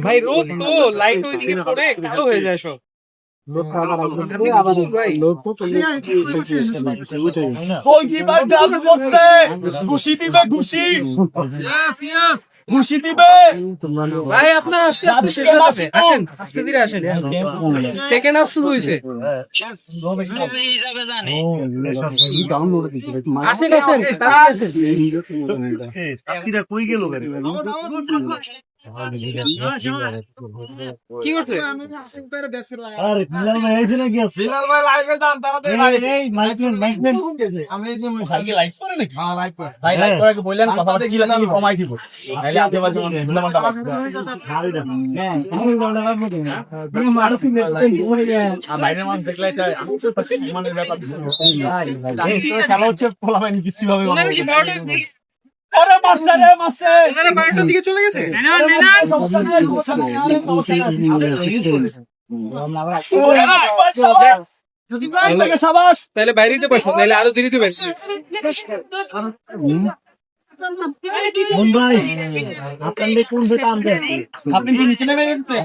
ভাই রোদ তো লাইট ওইদিকে পড়ে কালো হয়ে যায় সব। ঘুষি দিবে ঘুষি ঘুষি দিবে ভাই আপনার আস্তে আস্তে শেষ হয়ে যাবে, আসেন আস্তে ধীরে আসেন, সেকেন্ড হাফ শুরু হয়েছে। আসেন আসেন কই গেল কি করছে? আরে বিলাল ভাই আইছে নাকি আছে বিলাল ভাই লাইভে যান তাড়াতাড়ি ভাই এই মাইকম্যান আমি এই যে সাইকেল লাইভ করে নাকি হ্যাঁ লাইভ করে ভাই লাইভ করে আগে বললেন কথা বলতে ছিলেন আমি কমাই দিব নাইলে আজে বাজে মানে বিলালটা খালি দেন হ্যাঁ আমি বলটা লাইভ করতে না তুমি মারছি না আর বাইরে মানুষ দেখলে চাই আমি তো মানে ব্যাপার ভাই খেলা হচ্ছে পোলা বাইনি বিশ্রী ভাবে আরে মাসে রে মাসে ওখানে 12টার দিকে চলে গেছে। তাহলে বাইরে দিতে পারছেন, তাহলে আরো দেরিতে পারছেন। ভাই আপনার কোন আপনি তো নিচে নেমে গেছে